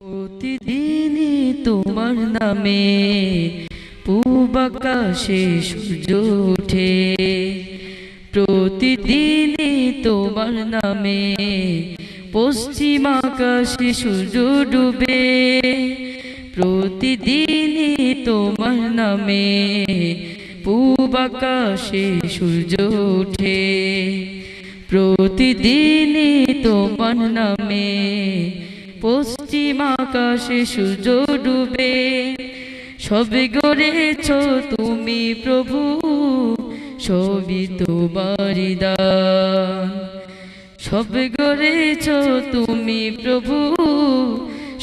প্রতিদিনই তোমার নামে পূব আকাশে সূর্য ওঠে, প্রতিদিনই তোমার নামে পশ্চিম আকাশে সূর্য ডুবে, প্রতিদিনই তোমার নামে পূব আকাশে সূর্য ওঠে, প্রতিদিনই তোমার নামে পশ্চিম আকাশে সূর্য ডুবে। সবে গড়েছ তুমি প্রভু, সবই তোমারি দান। সবে গড়েছ তুমি প্রভু,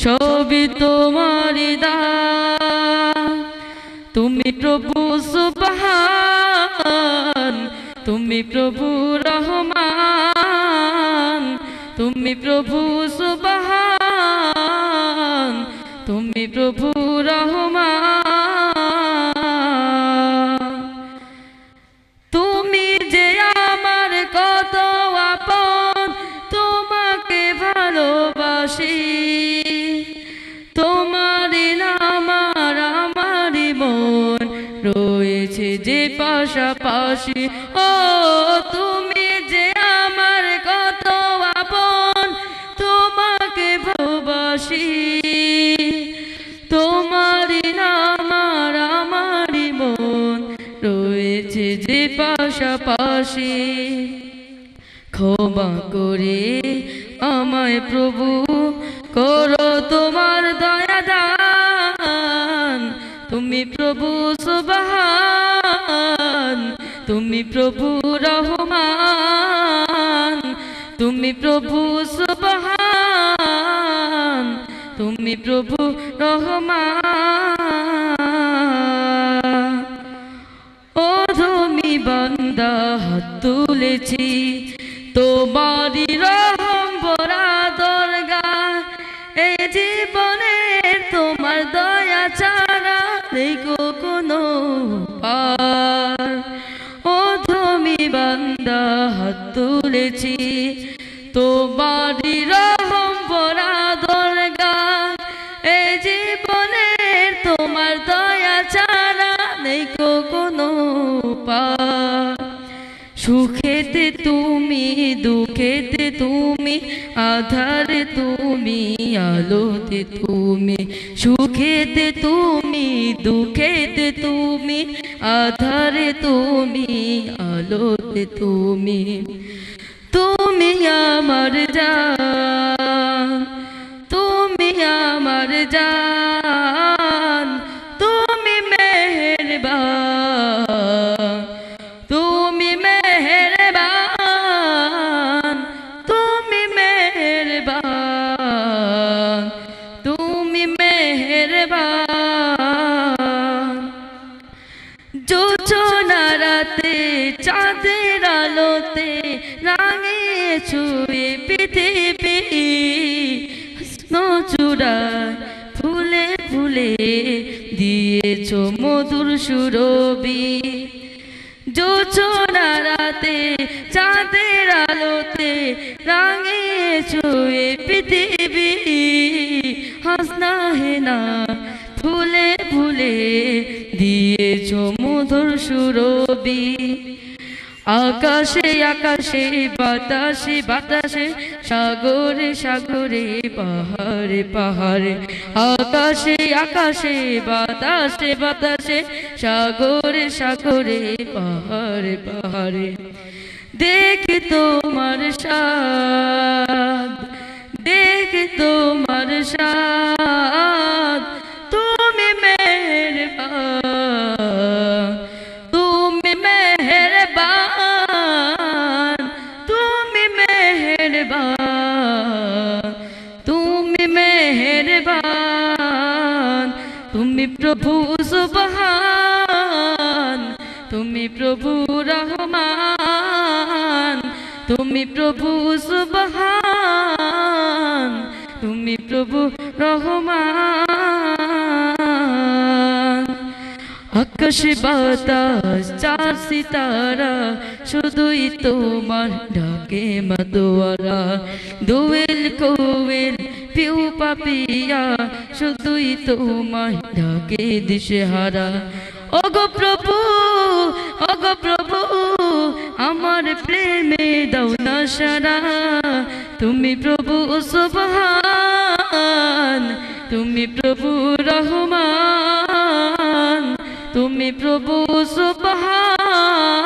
সবই তোমারি দান। তুমি প্রভু সুবহান, তুমি প্রভু রহমান, তুমি প্রভু সুবহান, তুমি প্রভু রহমান। তুমি যে আমার কত আপন, তোমাকে ভালোবাসি, তোমারই নাম আর আমারই মন রয়েছে যে পাশাপাশি। ও তুমি যে আমার কত আপন, তোমাকে ভালোবাসি, তোমারই নাম আর আমারই মন রয়েছে যে পাশাপাশি। ক্ষমা করে আমায় প্রভু, করো তোমার দয়া দান। তুমি প্রভু সুবহান, তুমি প্রভু রহমান, তুমি প্রভু সুবহান, তুমি প্রভু রহমান। অধমী বান্দা হাত তুলেছি, তোমারই রহম ভরা দরগাহ। এই জীবনে তোমার দয়া ছাড়া নেই কোনো পার। অধমী বান্দা হাত তুলেছি, তোমারই রহম ভরা দরগাহ। এই জীবনে তোমার দয়া ছাড়া নেই কোনো পার। সুখেতে তুমি, দুঃখেতে তুমি, আধারে তুমি, আলোতে তুমি। সুখেতে তুমি, দুঃখেতে তুমি, আধারে তুমি, আলোতে তুমি। তুমি আমার জান, তুমি আমার জান, তুমি মেহেরবান, তুমি মেহেরবান, তুমি মেহেরবান, তুমি মেহেরবান। জোছনা রাতে চাঁদের আলোতে রাঙিয়ে ছুঁয়ে পৃথিবী, নচূড়ায় ফুলে ফুলে দিয়েছ মধুর সুরভি। জোছনা রাতে চাঁদের আলোতে রাঙিয়ে ছুঁয়ে পৃথিবী, হাসনা হেনা ফুলে ফুলে দিয়েছ মধুর সুরভি। আকাশে আকাশে, বাতাসে বাতাসে, সাগরে সাগরে, পাহাড়ে পাহাড়ে। আকাশে আকাশে, বাতাসে বাতাসে, সাগরে সাগরে, পাহাড়ে পাহাড়ে। দেখে তোমার সাদ, দেখে তোমার সাদ, তুমি মেহেরবান, তুমি মেহেরবান, তুমি মেহেরবান, তুমি মেহেরবান। তুমি প্রভু সুবহান, তুমি প্রভু রহমান, তুমি প্রভু সুবহান, তুমি প্রভু রহমান। আকাশে বাতাস চার সিতারা, শুধুই তোমার ডাকে মাতোয়ারা। দোয়েল কোয়েল পিউ পাপিয়া শুধুই তোমায় ডাকে দিশেহারা। ওগো প্রভু, ওগো প্রভু, আমার প্রেমে দাও না সারা। তুমি প্রভু সুবহান, তুমি প্রভু রহমান, তুমি প্রভু সুবহান,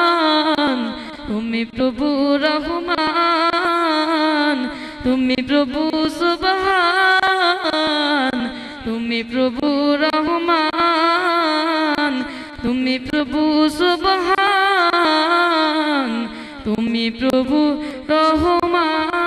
তুমি প্রভু রহমান, তুমি প্রভু সুবহান, তুমি প্রভু রহমান, তুমি প্রভু সুবহান, তুমি প্রভু রহমান।